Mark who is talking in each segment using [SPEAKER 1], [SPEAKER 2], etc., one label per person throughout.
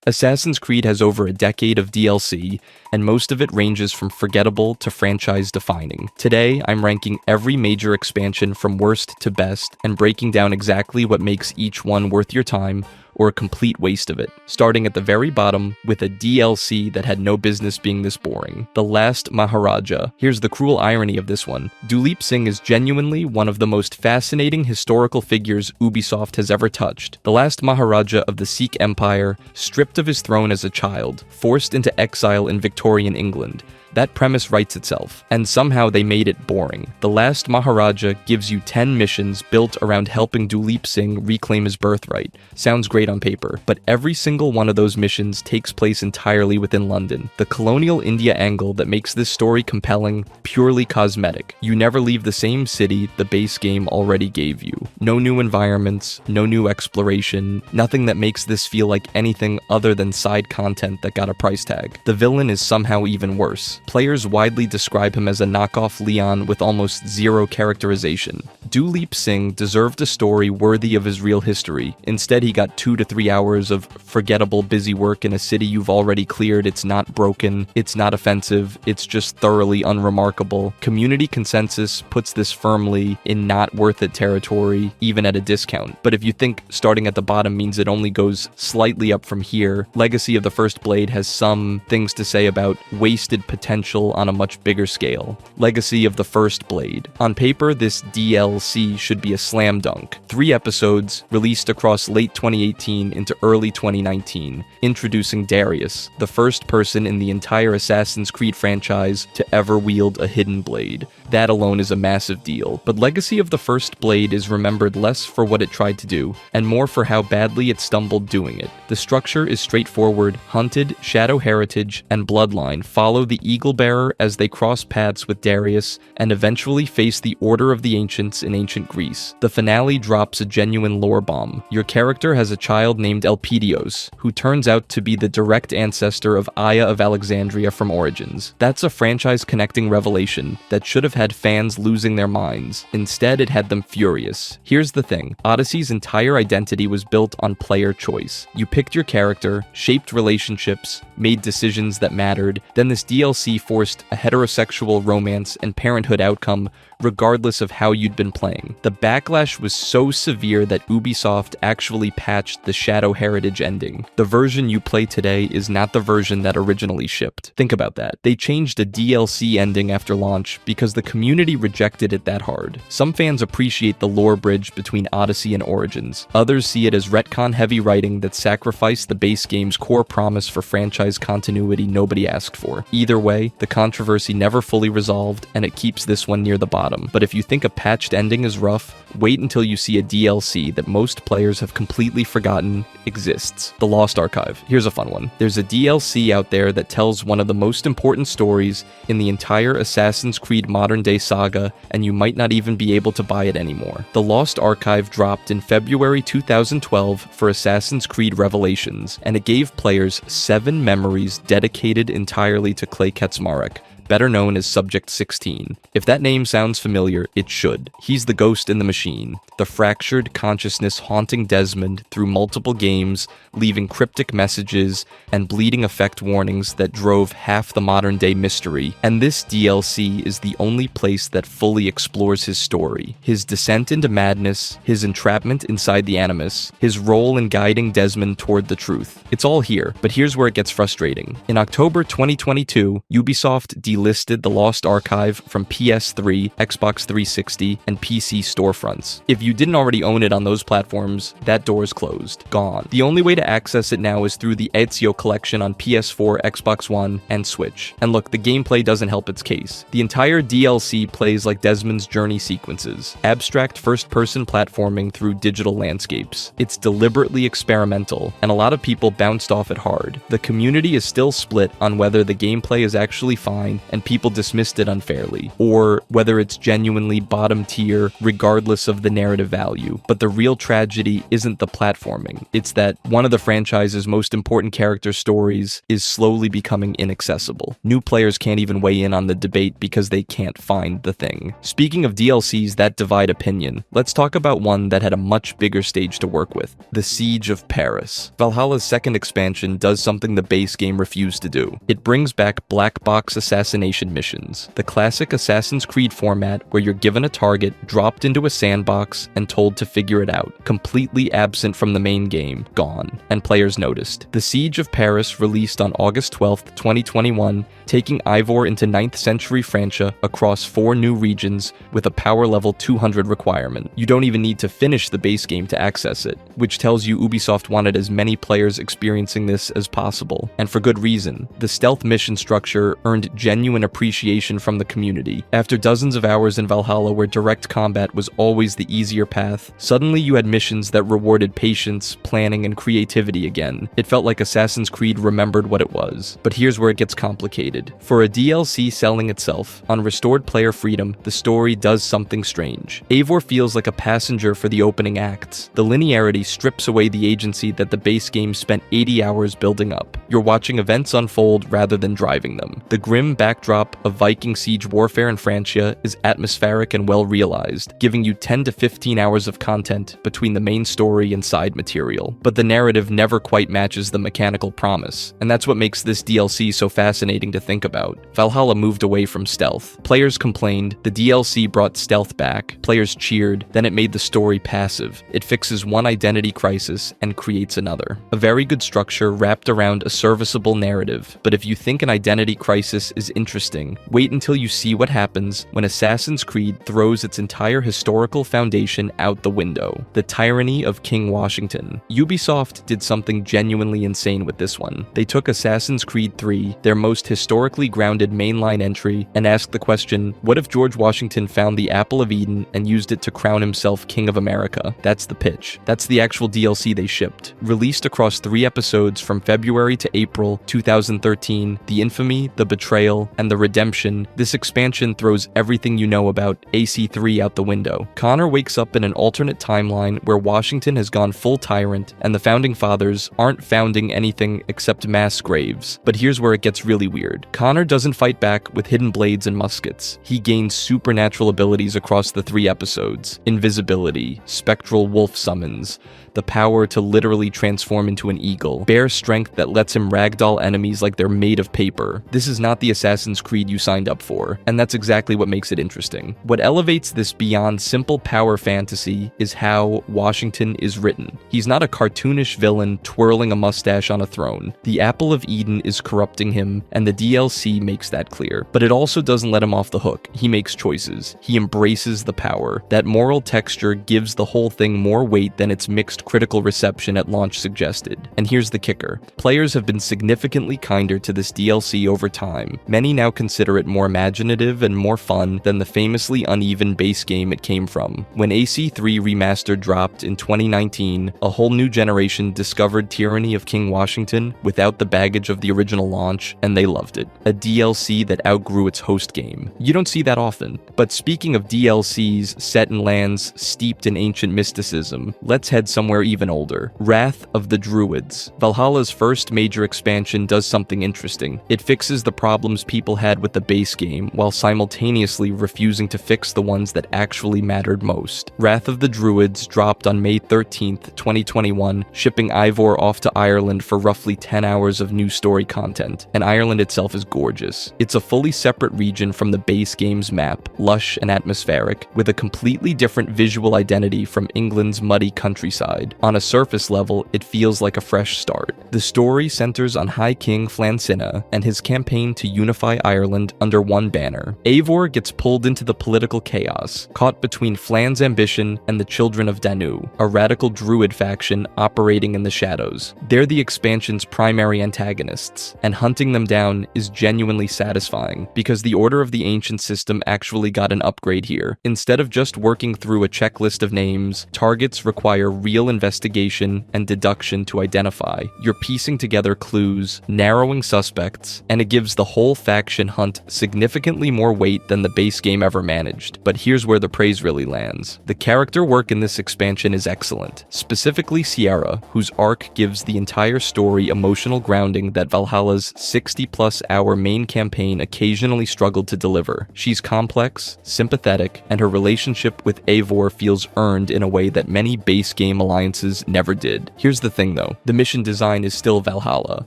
[SPEAKER 1] Assassin's Creed has over a decade of DLC, and most of it ranges from forgettable to franchise-defining. Today, I'm ranking every major expansion from worst to best, and breaking down exactly what makes each one worth your time, or a complete waste of it, starting at the very bottom with a DLC that had no business being this boring. The Last Maharaja. Here's the cruel irony of this one. Duleep Singh is genuinely one of the most fascinating historical figures Ubisoft has ever touched. The last Maharaja of the Sikh Empire, stripped of his throne as a child, forced into exile in Victorian England. That premise writes itself, and somehow they made it boring. The Last Maharaja gives you 10 missions built around helping Duleep Singh reclaim his birthright. Sounds great on paper, but every single one of those missions takes place entirely within London. The colonial India angle that makes this story compelling, purely cosmetic. You never leave the same city the base game already gave you. No new environments, no new exploration, nothing that makes this feel like anything other than side content that got a price tag. The villain is somehow even worse. Players widely describe him as a knockoff Leon with almost zero characterization. Duleep Singh deserved a story worthy of his real history. Instead, he got 2 to 3 hours of forgettable busy work in a city you've already cleared. It's not broken, it's not offensive, it's just thoroughly unremarkable. Community consensus puts this firmly in not worth it territory, even at a discount. But if you think starting at the bottom means it only goes slightly up from here, Legacy of the First Blade has some things to say about wasted potential on a much bigger scale. Legacy of the First Blade. On paper, this DLC should be a slam dunk. 3 episodes released across late 2018 into early 2019, introducing Darius, the first person in the entire Assassin's Creed franchise to ever wield a hidden blade. That alone is a massive deal, but Legacy of the First Blade is remembered less for what it tried to do, and more for how badly it stumbled doing it. The structure is straightforward. Hunted, Shadow Heritage, and Bloodline follow the Eagle Bearer as they cross paths with Darius, and eventually face the Order of the Ancients in ancient Greece. The finale drops a genuine lore bomb. Your character has a child named Elpidios, who turns out to be the direct ancestor of Aya of Alexandria from Origins. That's a franchise-connecting revelation that should have had fans losing their minds. Instead, it had them furious. Here's the thing. Odyssey's entire identity was built on player choice. You picked your character, shaped relationships, made decisions that mattered, then this DLC forced a heterosexual romance and parenthood outcome regardless of how you'd been playing. The backlash was so severe that Ubisoft actually patched the Shadow Heritage ending. The version you play today is not the version that originally shipped. Think about that. They changed a DLC ending after launch because the community rejected it that hard. Some fans appreciate the lore bridge between Odyssey and Origins. Others see it as retcon-heavy writing that sacrificed the base game's core promise for franchise continuity nobody asked for. Either way, the controversy never fully resolved, and it keeps this one near the bottom. But if you think a patched ending is rough, wait until you see a DLC that most players have completely forgotten exists. The Lost Archive. Here's a fun one. There's a DLC out there that tells one of the most important stories in the entire Assassin's Creed modern-day saga, and you might not even be able to buy it anymore. The Lost Archive dropped in February 2012 for Assassin's Creed Revelations, and it gave players 7 memories dedicated entirely to Clay Kaczmarek, better known as Subject 16. If that name sounds familiar, it should. He's the ghost in the machine, the fractured consciousness haunting Desmond through multiple games, leaving cryptic messages and bleeding effect warnings that drove half the modern-day mystery. And this DLC is the only place that fully explores his story, his descent into madness, his entrapment inside the Animus, his role in guiding Desmond toward the truth. It's all here, but here's where it gets frustrating. In October 2022, Ubisoft delisted the Lost Archive from PS3, Xbox 360, and PC storefronts. If you didn't already own it on those platforms, that door is closed. Gone. The only way to access it now is through the Ezio collection on PS4, Xbox One, and Switch. And look, the gameplay doesn't help its case. The entire DLC plays like Desmond's journey sequences, abstract first-person platforming through digital landscapes. It's deliberately experimental, and a lot of people bounced off it hard. The community is still split on whether the gameplay is actually fine and people dismissed it unfairly, or whether it's genuinely bottom tier regardless of the narrative value. But the real tragedy isn't the platforming. It's that one of the franchise's most important character stories is slowly becoming inaccessible. New players can't even weigh in on the debate because they can't find the thing. Speaking of DLCs that divide opinion, let's talk about one that had a much bigger stage to work with: The Siege of Paris. Valhalla's second expansion does something the base game refused to do. It brings back black box assassination missions, the classic Assassin's Creed format where you're given a target, dropped into a sandbox, and told to figure it out. Completely absent from the main game, gone, and players noticed. The Siege of Paris released on August 12th, 2021, taking Ivor into 9th century Francia across 4 new regions with a power level 200 requirement. You don't even need to finish the base game to access it, which tells you Ubisoft wanted as many players experiencing this as possible, and for good reason. The stealth mission structure earned genuine appreciation from the community. After dozens of hours in Valhalla where direct combat was always the easier path, suddenly you had missions that rewarded patience, planning, and creativity again. It felt like Assassin's Creed remembered what it was. But here's where it gets complicated. For a DLC selling itself on restored player freedom, the story does something strange. Eivor feels like a passenger for the opening acts. The linearity strips away the agency that the base game spent 80 hours building up. You're watching events unfold rather than driving them. The grim backdrop of Viking siege warfare in Francia is atmospheric and well realized, giving you 10 to 15 hours of content between the main story and side material. But the narrative never quite matches the mechanical promise, and that's what makes this DLC so fascinating to think about. Valhalla moved away from stealth. Players complained, the DLC brought stealth back. Players cheered, then it made the story passive. It fixes one identity crisis and creates another. A very good structure wrapped around a serviceable narrative. But if you think an identity crisis is interesting, wait until you see what happens when Assassin's Creed throws its entire historical foundation out the window. The tyranny of King Washington. Ubisoft did something genuinely insane with this one. They took Assassin's Creed 3, their most historically grounded mainline entry, and asked the question, what if George Washington found the Apple of Eden and used it to crown himself King of America? That's the pitch. That's the actual DLC they shipped. Released across 3 episodes from February to April 2013, the infamy, the betrayal, and the redemption, this expansion throws everything you know about AC3 out the window. Connor wakes up in an alternate timeline where Washington has gone full tyrant, and the founding fathers aren't founding anything except mass graves. But here's where it gets really weird. Connor doesn't fight back with hidden blades and muskets. He gains supernatural abilities across the 3 episodes. Invisibility, spectral wolf summons, the power to literally transform into an eagle, bare strength that lets him ragdoll enemies like they're made of paper. This is not the Assassin's Creed you signed up for, and that's exactly what makes it interesting. What elevates this beyond simple power fantasy is how Washington is written. He's not a cartoonish villain twirling a mustache on a throne. The Apple of Eden is corrupting him, and the DLC makes that clear. But it also doesn't let him off the hook. He makes choices. He embraces the power. That moral texture gives the whole thing more weight than its mixed critical reception at launch suggested. And here's the kicker. Players have been significantly kinder to this DLC over time. Many now consider it more imaginative and more fun than the famously uneven base game it came from. When AC3 Remastered dropped in 2019, a whole new generation discovered Tyranny of King Washington without the baggage of the original launch, and they loved it. A DLC that outgrew its host game. You don't see that often. But speaking of DLCs set in lands steeped in ancient mysticism, let's head somewhere even older. Wrath of the Druids. Valhalla's first major expansion does something interesting. It fixes the problems people had with the base game, while simultaneously refusing to fix the ones that actually mattered most. Wrath of the Druids dropped on May 13th, 2021, shipping Ivor off to Ireland for roughly 10 hours of new story content, and Ireland itself is gorgeous. It's a fully separate region from the base game's map, lush and atmospheric, with a completely different visual identity from England's muddy countryside. On a surface level, it feels like a fresh start. The story centers on High King Flansinna and his campaign to unify Ireland under one banner. Eivor gets pulled into the political chaos, caught between Flan's ambition and the Children of Danu, a radical druid faction operating in the shadows. They're the expansion's primary antagonists, and hunting them down is genuinely satisfying, because the Order of the Ancient system actually got an upgrade here. Instead of just working through a checklist of names, targets require real investigation and deduction to identify. You're piecing together clues, narrowing suspects, and it gives the whole faction faction hunt significantly more weight than the base game ever managed, but here's where the praise really lands. The character work in this expansion is excellent, specifically Sierra, whose arc gives the entire story emotional grounding that Valhalla's 60-plus hour main campaign occasionally struggled to deliver. She's complex, sympathetic, and her relationship with Eivor feels earned in a way that many base game alliances never did. Here's the thing though, the mission design is still Valhalla.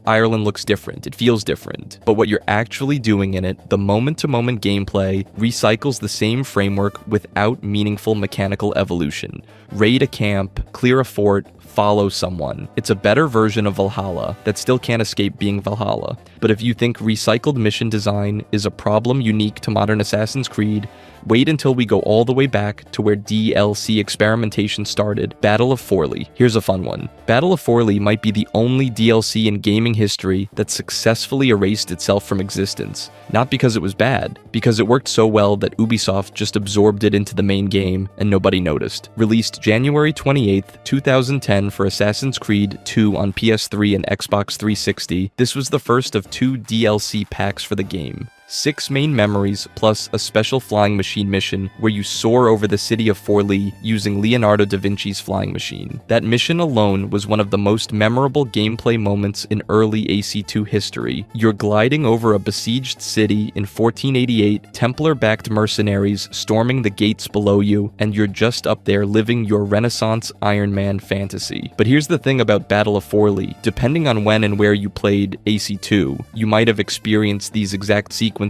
[SPEAKER 1] Ireland looks different, it feels different, but what you're actually doing in it, the moment-to-moment gameplay, recycles the same framework without meaningful mechanical evolution. Raid a camp, clear a fort, follow someone. It's a better version of Valhalla that still can't escape being Valhalla. But if you think recycled mission design is a problem unique to modern Assassin's Creed, wait until we go all the way back to where DLC experimentation started, Battle of Forli. Here's a fun one. Battle of Forli might be the only DLC in gaming history that successfully erased itself from existence. Not because it was bad, because it worked so well that Ubisoft just absorbed it into the main game and nobody noticed. Released January 28th, 2010 for Assassin's Creed 2 on PS3 and Xbox 360, this was the first of 2 DLC packs for the game. 6 main memories, plus a special flying machine mission where you soar over the city of Forli using Leonardo da Vinci's flying machine. That mission alone was one of the most memorable gameplay moments in early AC2 history. You're gliding over a besieged city in 1488, Templar-backed mercenaries storming the gates below you, and you're just up there living your Renaissance Iron Man fantasy. But here's the thing about Battle of Forli, depending on when and where you played AC2, you might have experienced these exact sequences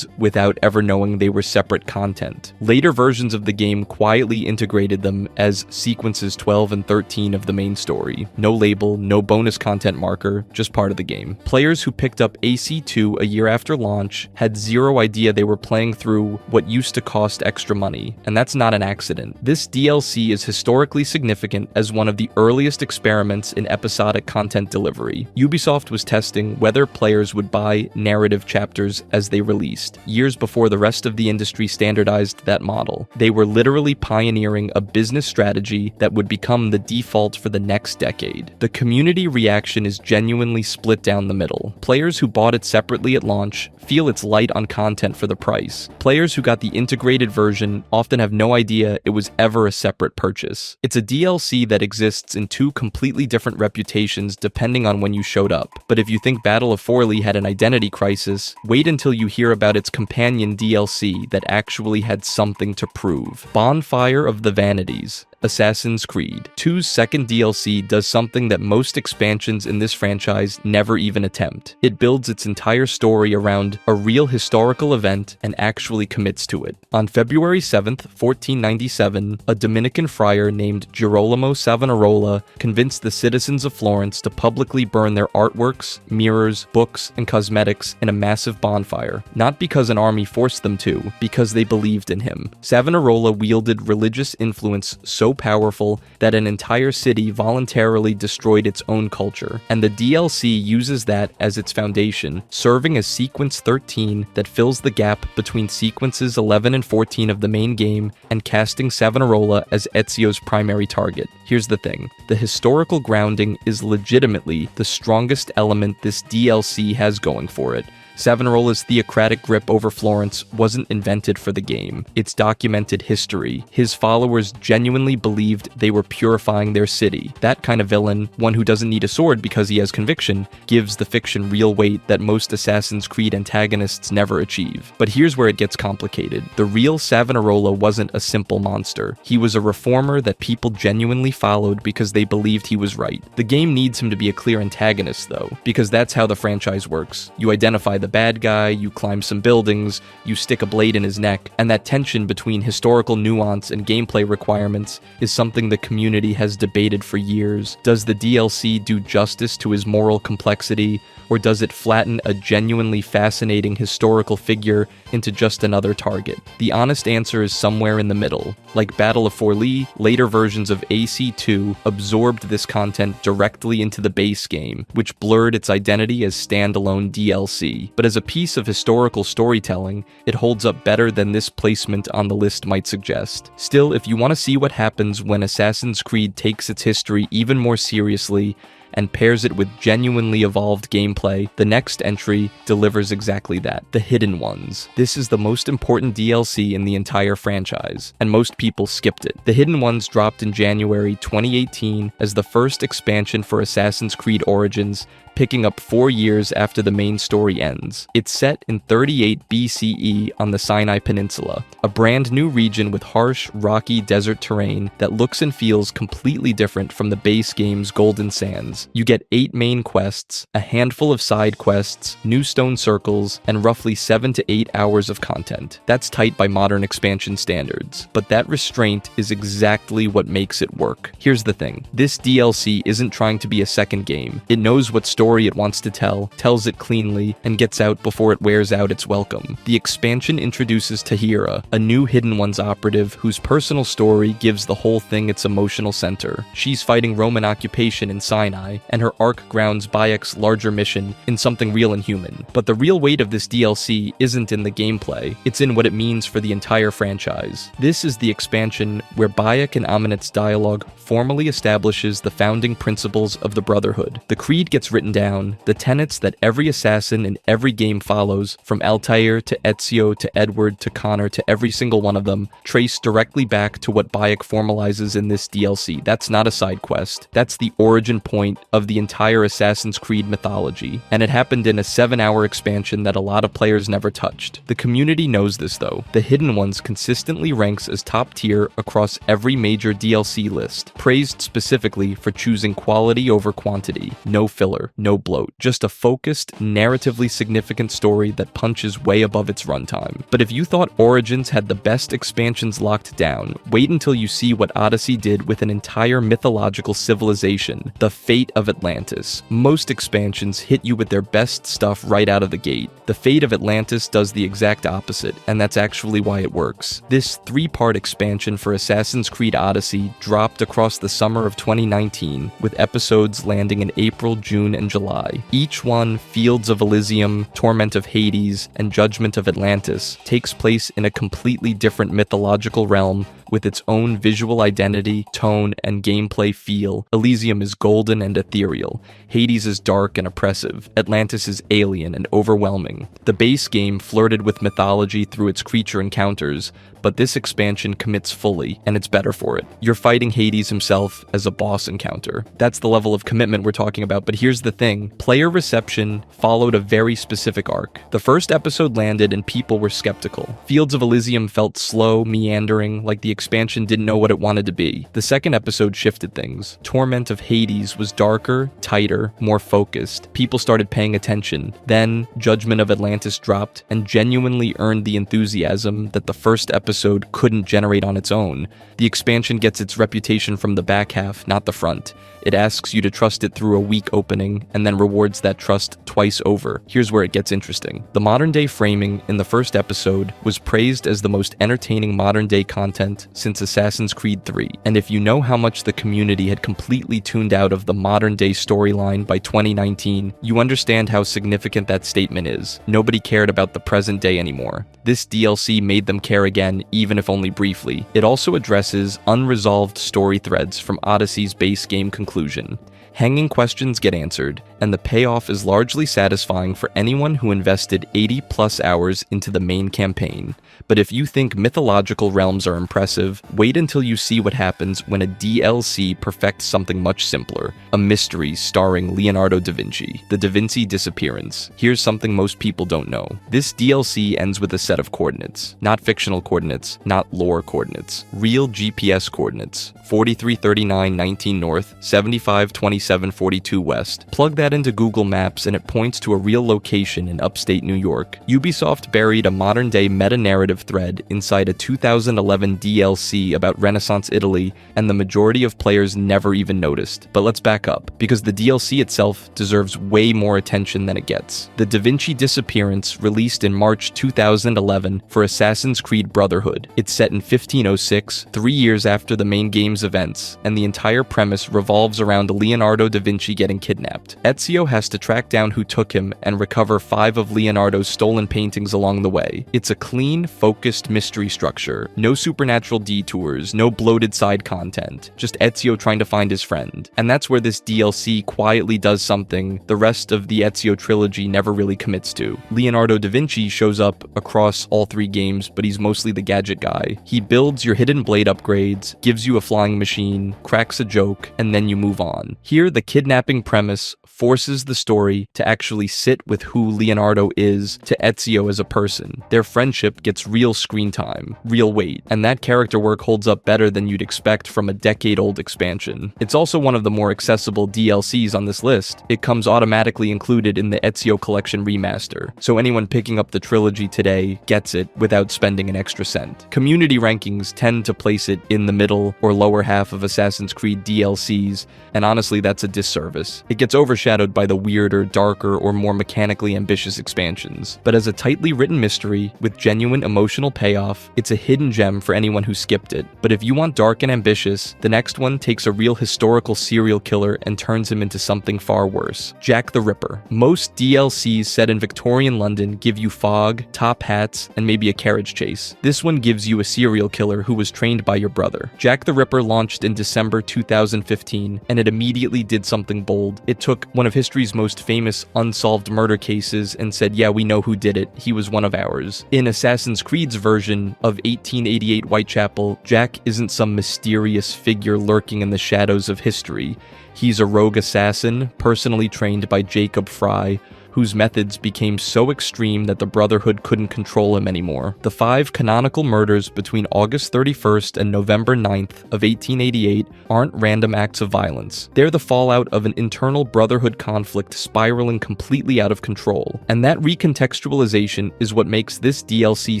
[SPEAKER 1] without ever knowing they were separate content. Later versions of the game quietly integrated them as sequences 12 and 13 of the main story. No label, no bonus content marker, just part of the game. Players who picked up AC2 a year after launch had zero idea they were playing through what used to cost extra money, and that's not an accident. This DLC is historically significant as one of the earliest experiments in episodic content delivery. Ubisoft was testing whether players would buy narrative chapters as they released, years before the rest of the industry standardized that model. They were literally pioneering a business strategy that would become the default for the next decade. The community reaction is genuinely split down the middle. Players who bought it separately at launch feel it's light on content for the price. Players who got the integrated version often have no idea it was ever a separate purchase. It's a DLC that exists in 2 completely different reputations depending on when you showed up. But if you think Battle of Forli had an identity crisis, wait until you hear about its companion DLC that actually had something to prove. Bonfire of the Vanities. Assassin's Creed 2's second DLC does something that most expansions in this franchise never even attempt. It builds its entire story around a real historical event and actually commits to it. On February 7th, 1497, a Dominican friar named Girolamo Savonarola convinced the citizens of Florence to publicly burn their artworks, mirrors, books, and cosmetics in a massive bonfire. Not because an army forced them to, because they believed in him. Savonarola wielded religious influence so powerful that an entire city voluntarily destroyed its own culture, and the DLC uses that as its foundation, serving as Sequence 13 that fills the gap between Sequences 11 and 14 of the main game and casting Savonarola as Ezio's primary target. Here's the thing, the historical grounding is legitimately the strongest element this DLC has going for it. Savonarola's theocratic grip over Florence wasn't invented for the game. It's documented history. His followers genuinely believed they were purifying their city. That kind of villain, one who doesn't need a sword because he has conviction, gives the fiction real weight that most Assassin's Creed antagonists never achieve. But here's where it gets complicated. The real Savonarola wasn't a simple monster. He was a reformer that people genuinely followed because they believed he was right. The game needs him to be a clear antagonist though, because that's how the franchise works. You identify the bad guy, you climb some buildings, you stick a blade in his neck, and that tension between historical nuance and gameplay requirements is something the community has debated for years. Does the DLC do justice to his moral complexity, or does it flatten a genuinely fascinating historical figure into just another target? The honest answer is somewhere in the middle. Like Battle of Forli, later versions of AC2 absorbed this content directly into the base game, which blurred its identity as standalone DLC. But as a piece of historical storytelling, it holds up better than this placement on the list might suggest. Still, if you want to see what happens when Assassin's Creed takes its history even more seriously and pairs it with genuinely evolved gameplay, the next entry delivers exactly that, the Hidden Ones. This is the most important DLC in the entire franchise, and most people skipped it. The Hidden Ones dropped in January 2018 as the first expansion for Assassin's Creed Origins, picking up 4 years after the main story ends. It's set in 38 BCE on the Sinai Peninsula, a brand new region with harsh, rocky desert terrain that looks and feels completely different from the base game's Golden Sands. You get 8 main quests, a handful of side quests, new stone circles, and roughly 7 to 8 hours of content. That's tight by modern expansion standards, but that restraint is exactly what makes it work. Here's the thing, this DLC isn't trying to be a second game. It knows what story it wants to tell, tells it cleanly, and gets out before it wears out its welcome. The expansion introduces Tahira, a new Hidden Ones operative whose personal story gives the whole thing its emotional center. She's fighting Roman occupation in Sinai, and her arc grounds Bayek's larger mission in something real and human. But the real weight of this DLC isn't in the gameplay, it's in what it means for the entire franchise. This is the expansion where Bayek and Amanit's dialogue formally establishes the founding principles of the Brotherhood. The creed gets written down, the tenets that every assassin in every game follows, from Altair to Ezio to Edward to Connor to every single one of them, trace directly back to what Bayek formalizes in this DLC. That's not a side quest. That's the origin point of the entire Assassin's Creed mythology. And it happened in a 7-hour expansion that a lot of players never touched. The community knows this though. The Hidden Ones consistently ranks as top tier across every major DLC list, praised specifically for choosing quality over quantity. No filler, no bloat, just a focused, narratively significant story that punches way above its runtime. But if you thought Origins had the best expansions locked down, wait until you see what Odyssey did with an entire mythological civilization, the fate of Atlantis. Most expansions hit you with their best stuff right out of the gate. The fate of Atlantis does the exact opposite, and that's actually why it works. This 3-part expansion for Assassin's Creed Odyssey dropped across the summer of 2019, with episodes landing in April, June, and July. Each one, Fields of Elysium, Torment of Hades, and Judgment of Atlantis, takes place in a completely different mythological realm with its own visual identity, tone, and gameplay feel. Elysium is golden and ethereal. Hades is dark and oppressive. Atlantis is alien and overwhelming. The base game flirted with mythology through its creature encounters, but this expansion commits fully, and it's better for it. You're fighting Hades himself as a boss encounter. That's the level of commitment we're talking about, but here's the thing. Player reception followed a very specific arc. The first episode landed and people were skeptical. Fields of Elysium felt slow, meandering, like the expansion didn't know what it wanted to be. The second episode shifted things. Torment of Hades was darker, tighter, more focused. People started paying attention. Then, Judgment of Atlantis dropped and genuinely earned the enthusiasm that the first episode couldn't generate on its own. The expansion gets its reputation from the back half, not the front. It asks you to trust it through a weak opening, and then rewards that trust twice over. Here's where it gets interesting. The modern-day framing in the first episode was praised as the most entertaining modern-day content since Assassin's Creed 3, and if you know how much the community had completely tuned out of the modern-day storyline by 2019, you understand how significant that statement is. Nobody cared about the present day anymore. This DLC made them care again, even if only briefly. It also addresses unresolved story threads from Odyssey's base game conclusion. Hanging questions get answered, and the payoff is largely satisfying for anyone who invested 80+ hours into the main campaign. But if you think mythological realms are impressive, wait until you see what happens when a DLC perfects something much simpler, a mystery starring Leonardo da Vinci, the Da Vinci Disappearance. Here's something most people don't know. This DLC ends with a set of coordinates. Not fictional coordinates, not lore coordinates. Real GPS coordinates. 433919 north, 752742 west. Plug that into Google Maps and it points to a real location in upstate New York. Ubisoft buried a modern-day meta-narrative thread inside a 2011 DLC about Renaissance Italy, and the majority of players never even noticed. But let's back up, because the DLC itself deserves way more attention than it gets. The Da Vinci Disappearance released in March 2011 for Assassin's Creed Brotherhood. It's set in 1506, 3 years after the main game's events, and the entire premise revolves around Leonardo Leonardo da Vinci getting kidnapped. Ezio has to track down who took him and recover 5 of Leonardo's stolen paintings along the way. It's a clean, focused mystery structure. No supernatural detours, no bloated side content, just Ezio trying to find his friend. And that's where this DLC quietly does something the rest of the Ezio trilogy never really commits to. Leonardo da Vinci shows up across all 3 games, but he's mostly the gadget guy. He builds your hidden blade upgrades, gives you a flying machine, cracks a joke, and then you move on. Here, the kidnapping premise forces the story to actually sit with who Leonardo is to Ezio as a person. Their friendship gets real screen time, real weight, and that character work holds up better than you'd expect from a decade-old expansion. It's also one of the more accessible DLCs on this list. It comes automatically included in the Ezio Collection Remaster, so anyone picking up the trilogy today gets it without spending an extra cent. Community rankings tend to place it in the middle or lower half of Assassin's Creed DLCs, and honestly that's a disservice. It gets overshadowed by the weirder, darker, or more mechanically ambitious expansions. But as a tightly written mystery with genuine emotional payoff, it's a hidden gem for anyone who skipped it. But if you want dark and ambitious, the next one takes a real historical serial killer and turns him into something far worse. Jack the Ripper. Most DLCs set in Victorian London give you fog, top hats, and maybe a carriage chase. This one gives you a serial killer who was trained by your brother. Jack the Ripper launched in December 2015, and it immediately did something bold. It took one of history's most famous unsolved murder cases and said, yeah, we know who did it. He was one of ours. In Assassin's Creed's version of 1888 Whitechapel, Jack isn't some mysterious figure lurking in the shadows of history. He's a rogue assassin, personally trained by Jacob Frye, whose methods became so extreme that the Brotherhood couldn't control him anymore. The 5 canonical murders between August 31st and November 9th of 1888 aren't random acts of violence. They're the fallout of an internal Brotherhood conflict spiraling completely out of control. And that recontextualization is what makes this DLC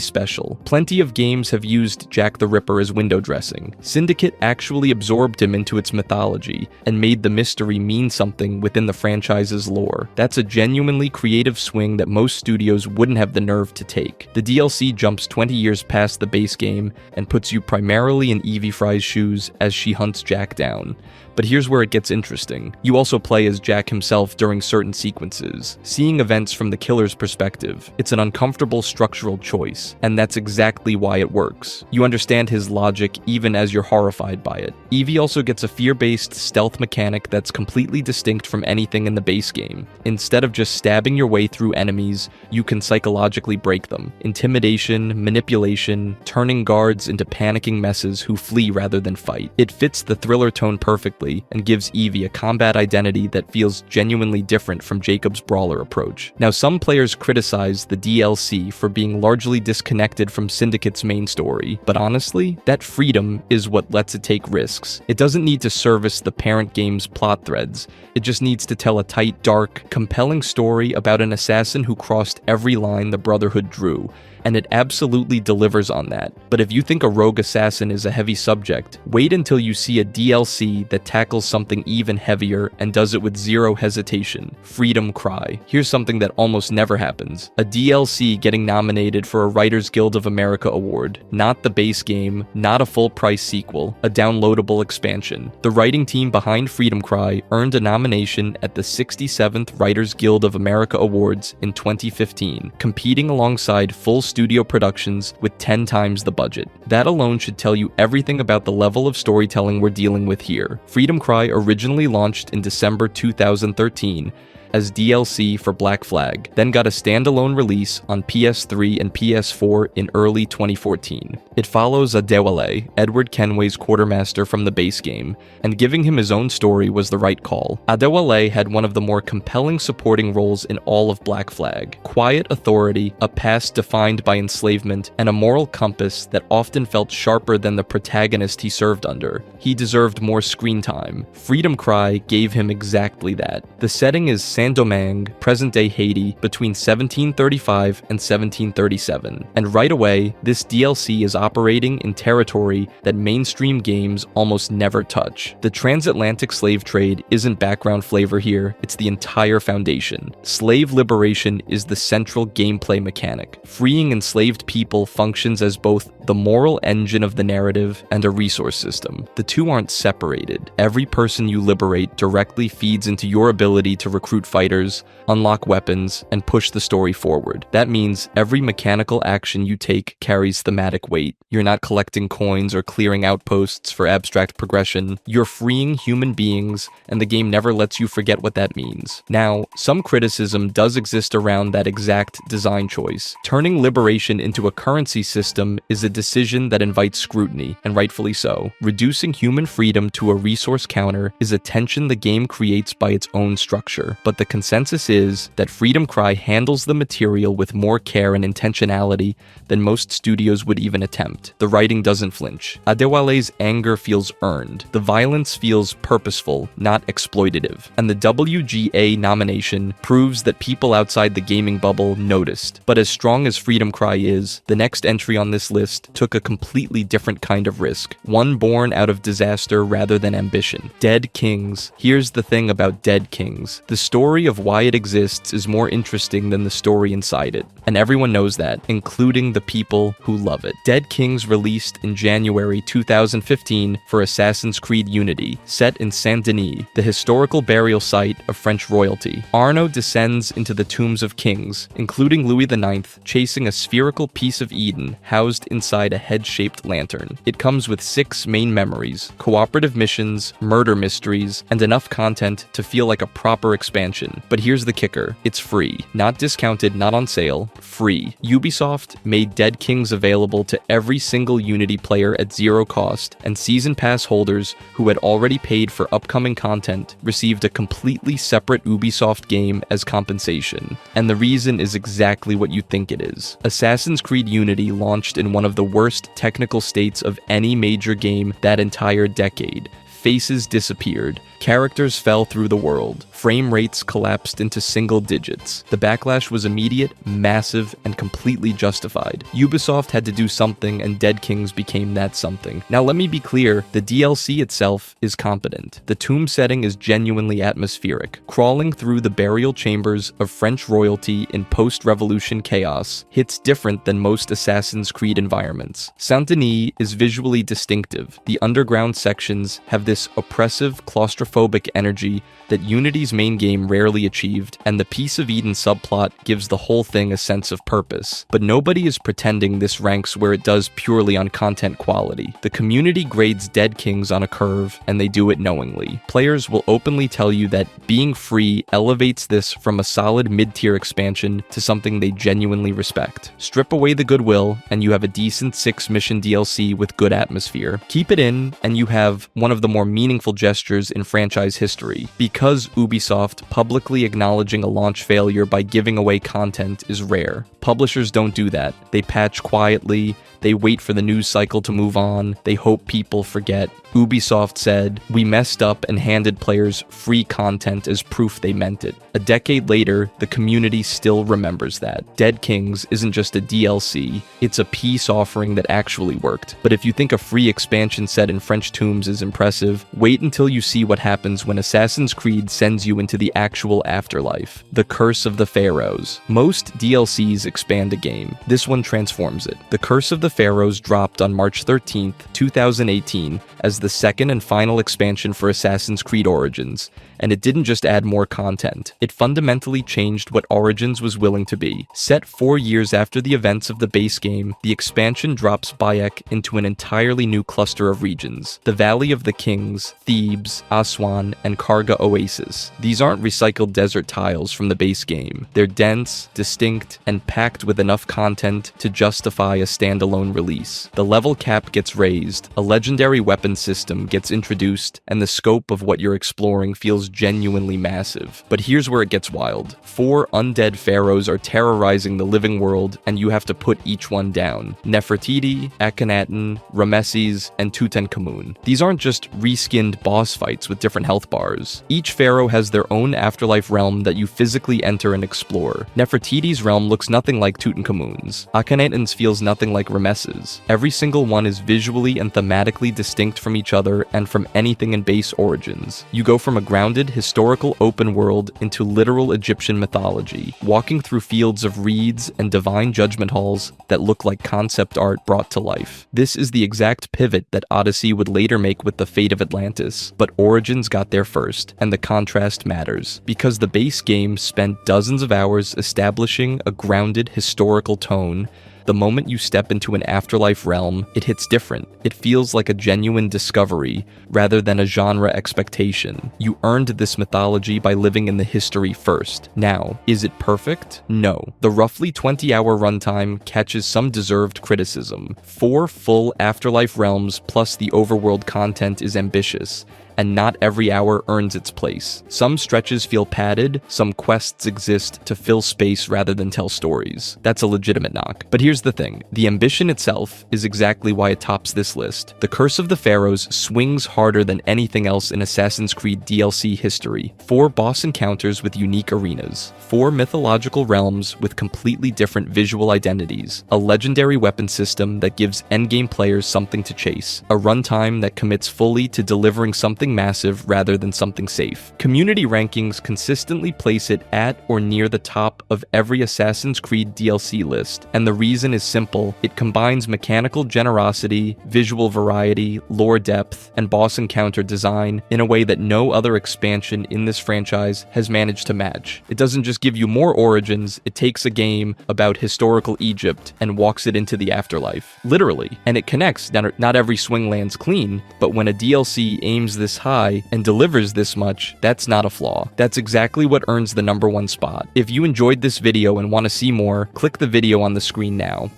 [SPEAKER 1] special. Plenty of games have used Jack the Ripper as window dressing. Syndicate actually absorbed him into its mythology and made the mystery mean something within the franchise's lore. That's a genuinely creative swing that most studios wouldn't have the nerve to take. The DLC jumps 20 years past the base game and puts you primarily in Evie Frye's shoes as she hunts Jack down. But here's where it gets interesting. You also play as Jack himself during certain sequences, seeing events from the killer's perspective. It's an uncomfortable structural choice, and that's exactly why it works. You understand his logic even as you're horrified by it. Evie also gets a fear-based stealth mechanic that's completely distinct from anything in the base game. Instead of just stabbing your way through enemies, you can psychologically break them. Intimidation, manipulation, turning guards into panicking messes who flee rather than fight. It fits the thriller tone perfectly and gives Evie a combat identity that feels genuinely different from Jacob's brawler approach. Now, some players criticize the DLC for being largely disconnected from Syndicate's main story, but honestly, that freedom is what lets it take risks. It doesn't need to service the parent game's plot threads. It just needs to tell a tight, dark, compelling story about an assassin who crossed every line the Brotherhood drew, and it absolutely delivers on that. But if you think a rogue assassin is a heavy subject, wait until you see a DLC that tackles something even heavier and does it with zero hesitation. Freedom Cry. Here's something that almost never happens. A DLC getting nominated for a Writers Guild of America award. Not the base game, not a full-price sequel, a downloadable expansion. The writing team behind Freedom Cry earned a nomination at the 67th Writers Guild of America Awards in 2015, competing alongside full studio productions with 10 times the budget. That alone should tell you everything about the level of storytelling we're dealing with here. Freedom Cry originally launched in December 2013 as DLC for Black Flag, then got a standalone release on PS3 and PS4 in early 2014. It follows Adewale, Edward Kenway's quartermaster from the base game, and giving him his own story was the right call. Adewale had one of the more compelling supporting roles in all of Black Flag. Quiet authority, a past defined by enslavement, and a moral compass that often felt sharper than the protagonist he served under. He deserved more screen time. Freedom Cry gave him exactly that. The setting is Saint-Domingue, present-day Haiti, between 1735 and 1737. And right away, this DLC is operating in territory that mainstream games almost never touch. The transatlantic slave trade isn't background flavor here, it's the entire foundation. Slave liberation is the central gameplay mechanic. Freeing enslaved people functions as both the moral engine of the narrative and a resource system. The two aren't separated. Every person you liberate directly feeds into your ability to recruit fighters, unlock weapons, and push the story forward. That means every mechanical action you take carries thematic weight. You're not collecting coins or clearing outposts for abstract progression. You're freeing human beings, and the game never lets you forget what that means. Now, some criticism does exist around that exact design choice. Turning liberation into a currency system is a decision that invites scrutiny, and rightfully so. Reducing human freedom to a resource counter is a tension the game creates by its own structure, but the consensus is that Freedom Cry handles the material with more care and intentionality than most studios would even attempt. The writing doesn't flinch. Adewale's anger feels earned. The violence feels purposeful, not exploitative. And the WGA nomination proves that people outside the gaming bubble noticed. But as strong as Freedom Cry is, the next entry on this list took a completely different kind of risk, one born out of disaster rather than ambition. Dead Kings. Here's the thing about Dead Kings. The story of why it exists is more interesting than the story inside it. And everyone knows that, including the people who love it. Dead Kings released in January 2015 for Assassin's Creed Unity, set in Saint-Denis, the historical burial site of French royalty. Arnaud descends into the tombs of kings, including Louis IX, chasing a spherical piece of Eden housed inside a head-shaped lantern. It comes with 6 main memories, cooperative missions, murder mysteries, and enough content to feel like a proper expansion. But here's the kicker. It's free. Not discounted, not on sale. Free. Ubisoft made Dead Kings available to every single Unity player at zero cost, and Season Pass holders who had already paid for upcoming content received a completely separate Ubisoft game as compensation. And the reason is exactly what you think it is. Assassin's Creed Unity launched in one of the worst technical states of any major game that entire decade. Faces disappeared. Characters fell through the world. Frame rates collapsed into single digits. The backlash was immediate, massive, and completely justified. Ubisoft had to do something, and Dead Kings became that something. Now let me be clear, the DLC itself is competent. The tomb setting is genuinely atmospheric. Crawling through the burial chambers of French royalty in post-revolution chaos hits different than most Assassin's Creed environments. Saint-Denis is visually distinctive. The underground sections have this oppressive, claustrophobic energy that Unity's main game rarely achieved, and the Piece of Eden subplot gives the whole thing a sense of purpose. But nobody is pretending this ranks where it does purely on content quality. The community grades Dead Kings on a curve, and they do it knowingly. Players will openly tell you that being free elevates this from a solid mid-tier expansion to something they genuinely respect. Strip away the goodwill, and you have a decent 6-mission DLC with good atmosphere. Keep it in, and you have one of the more meaningful gestures in franchise history. Because Ubisoft publicly acknowledging a launch failure by giving away content is rare. Publishers don't do that. They patch quietly, they wait for the news cycle to move on, they hope people forget. Ubisoft said, "We messed up and handed players free content as proof they meant it." A decade later, the community still remembers that. Dead Kings isn't just a DLC, it's a peace offering that actually worked. But if you think a free expansion set in French tombs is impressive, wait until you see what happens when Assassin's Creed sends you into the actual afterlife. The Curse of the Pharaohs. Most DLCs expand a game. This one transforms it. The Curse of the Pharaohs dropped on March 13th, 2018, as the second and final expansion for Assassin's Creed Origins, and it didn't just add more content. It fundamentally changed what Origins was willing to be. Set 4 years after the events of the base game, the expansion drops Bayek into an entirely new cluster of regions. The Valley of the Kings, Thebes, Aswan, and Karga Oasis. These aren't recycled desert tiles from the base game. They're dense, distinct, and packed with enough content to justify a standalone release. The level cap gets raised, a legendary weapon system gets introduced, and the scope of what you're exploring feels genuinely massive. But here's where it gets wild. 4 undead pharaohs are terrorizing the living world, and you have to put each one down. Nefertiti, Akhenaten, Ramesses, and Tutankhamun. These aren't just reskinned boss fights with different different health bars. Each pharaoh has their own afterlife realm that you physically enter and explore. Nefertiti's realm looks nothing like Tutankhamun's. Akhenaten's feels nothing like Ramesses. Every single one is visually and thematically distinct from each other and from anything in base Origins. You go from a grounded, historical open world into literal Egyptian mythology, walking through fields of reeds and divine judgment halls that look like concept art brought to life. This is the exact pivot that Odyssey would later make with the fate of Atlantis, but Origins got there first, and the contrast matters, because the base game spent dozens of hours establishing a grounded historical tone. The moment you step into an afterlife realm, it hits different. It feels like a genuine discovery, rather than a genre expectation. You earned this mythology by living in the history first. Now, is it perfect? No. The roughly 20-hour runtime catches some deserved criticism. 4 full afterlife realms plus the overworld content is ambitious, and not every hour earns its place. Some stretches feel padded, some quests exist to fill space rather than tell stories. That's a legitimate knock. But here's the thing, the ambition itself is exactly why it tops this list. The Curse of the Pharaohs swings harder than anything else in Assassin's Creed DLC history. 4 boss encounters with unique arenas, 4 mythological realms with completely different visual identities, a legendary weapon system that gives endgame players something to chase, a runtime that commits fully to delivering something massive rather than something safe. Community rankings consistently place it at or near the top of every Assassin's Creed DLC list, and the reason is simple. It combines mechanical generosity, visual variety, lore depth, and boss encounter design in a way that no other expansion in this franchise has managed to match. It doesn't just give you more Origins, it takes a game about historical Egypt and walks it into the afterlife. Literally. And it connects. Not every swing lands clean, but when a DLC aims this high and delivers this much, that's not a flaw. That's exactly what earns the #1 spot. If you enjoyed this video and want to see more, click the video on the screen now.